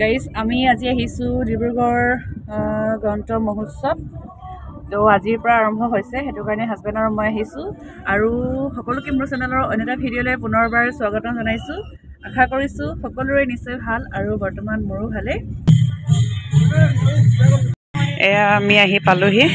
Guys আমি আজি আহিছোঁ ডিব্ৰুগড় গ্ৰন্থ মহোৎসৱ। তো আজিৰ পৰা আৰম্ভ হৈছে, সেইটো কাৰণে হাজবেণ্ড আৰু মই আহিছোঁ। আৰু সকলোকে মোৰ চেনেলৰ অন্য এটা ভিডিঅ'লৈ পুনৰবাৰ স্বাগতম জনাইছোঁ। আশা কৰিছোঁ সকলোৰে নিশ্চয় ভাল, আৰু বৰ্তমান মোৰো ভালেই। এয়া আমি আহি পালোহি।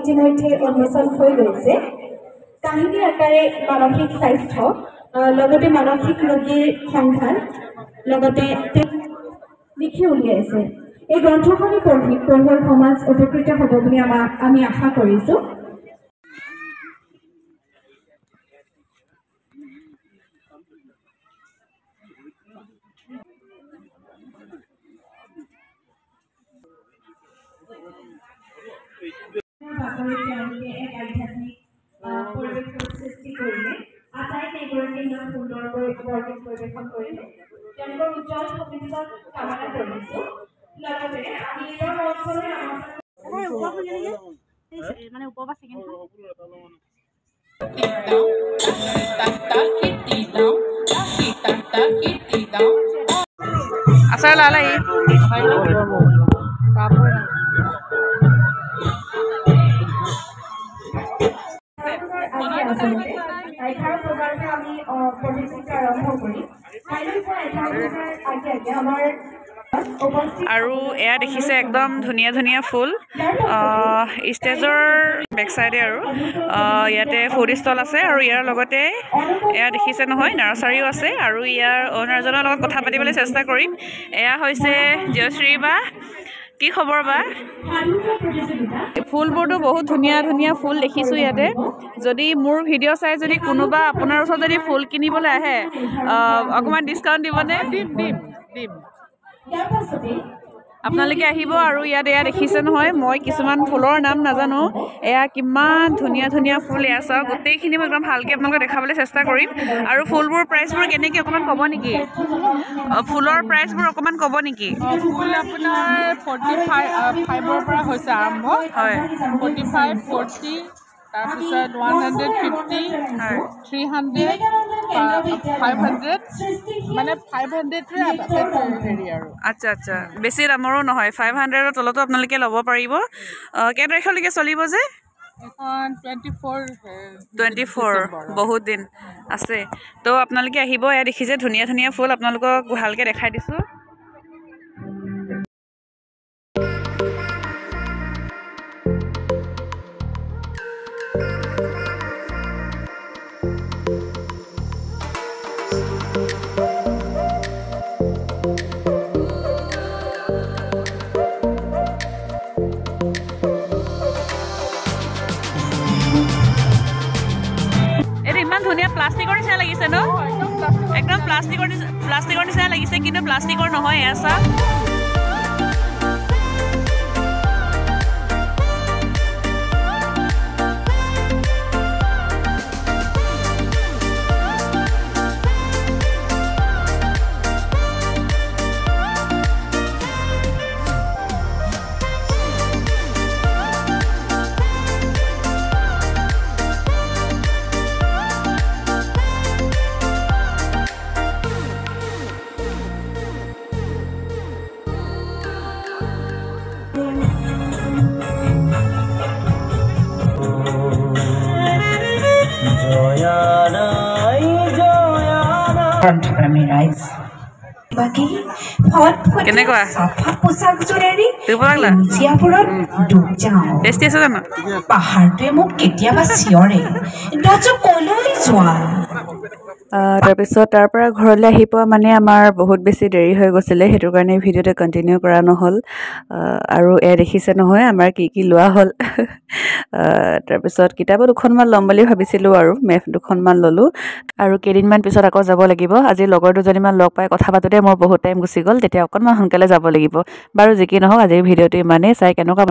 ইতিমধ্যে উন্মোচন হৈ গৈছে। কাহিনী আকাৰে মানসিক স্বাস্থ্য লগতে মানসিক ৰোগীৰ সংখ্যান লগতে লিখি উলিয়াইছে। এই গ্ৰন্থখনি পঢ়ুৱৈ সমাজ উপকৃত হ'ব বুলি আমি আশা কৰিছোঁ। এক আধ্যাত্মিক পৰিৱেশৰ সৃষ্টি কৰিলে, আটাইতে এগৰাকী ইমান সুন্দৰকৈ বৰ্ণিত পৰিৱেশন কৰিলে। তেওঁলোকৰ উজ্জ্বল ভৱিষ্যত কামনা কৰিছোঁ। লগতে আমি এইবাৰ মঞ্চলৈ মানে উপবাস আচাৰ লালাই আৰু এয়া দেখিছে একদম ধুনীয়া ধুনীয়া ফুল ষ্টেজৰ বেক চাইডে। আৰু ইয়াতে ফুড ষ্টল আছে, আৰু ইয়াৰ লগতে এয়া দেখিছে নহয় নাৰ্চাৰীও আছে। আৰু ইয়াৰ অ'নাৰজনৰ লগত কথা পাতিবলৈ চেষ্টা কৰিম। এয়া হৈছে জয়শ্ৰী বা, কি খবৰ বা? ফুলবোৰতো বহুত ধুনীয়া ধুনীয়া ফুল দেখিছোঁ ইয়াতে। যদি মোৰ ভিডিঅ' চাই যদি কোনোবা আপোনাৰ ওচৰত যদি ফুল কিনিবলৈ আহে, অকণমান ডিছকাউণ্ট দিবনে? দিম। আপোনালোকে আহিব। আৰু ইয়াত এয়া দেখিছে নহয়, মই কিছুমান ফুলৰ নাম নাজানো। এয়া কিমান ধুনীয়া ধুনীয়া ফুল। এয়া চাওক, গোটেইখিনি মই একদম ভালকৈ আপোনালোকক দেখাবলৈ চেষ্টা কৰিম। আৰু ফুলবোৰ প্ৰাইচবোৰ কেনেকৈ অকণমান ক'ব নেকি? ফুলৰ প্ৰাইচবোৰ অকণমান ক'ব নেকি? ফুল আপোনাৰ 45ৰ পৰা হৈছে আৰম্ভ। হয়, 45, 40, তাৰপিছত 150, 300, 500, মানে 500টোৱে হেৰি আৰু। আচ্ছা, বেছি দামৰো নহয়, 500ৰ তলতো আপোনালোকে ল'ব পাৰিব। কেই তাৰিখলৈকে চলিব যে? 24, বহুত দিন আছে। তো আপোনালোকে আহিব। এয়া দেখিছে ধুনীয়া ধুনীয়া ফুল, আপোনালোকক ভালকৈ দেখাই দিছোঁ। ইমান ধুনীয়া প্লাষ্টিকৰ নিচিনা লাগিছে ন? একদম প্লাষ্টিকৰ নিচিনা লাগিছে, কিন্তু প্লাষ্টিকৰ নহয়। এয়া চাওক, কেনেকুৱা টেষ্টি আছে জানো? পাহাৰটোৱে মোক কেতিয়াবা চিঞৰে, কলৈ যোৱা? তাৰপিছত তাৰ পৰা ঘৰলৈ আহি পোৱা মানে আমাৰ বহুত বেছি দেৰি হৈ গৈছিলে, সেইটো কাৰণে ভিডিঅ'টো কণ্টিনিউ কৰা নহ'ল। আৰু এয়া দেখিছে নহয় আমাৰ কি কি লোৱা হ'ল। তাৰপিছত কিতাপো দুখনমান ল'ম বুলি ভাবিছিলোঁ, আৰু মেফ দুখনমান ল'লোঁ। আৰু কেইদিনমান পিছত আকৌ যাব লাগিব। আজি লগৰ দুজনীমান লগ পাই কথা পাতোঁতে মোৰ বহুত টাইম গুচি গ'ল, তেতিয়া অকণমান সোনকালে যাব লাগিব। বাৰু যি কি নহওক, আজিৰ ভিডিঅ'টো ইমানেই। চাই কেনেকুৱা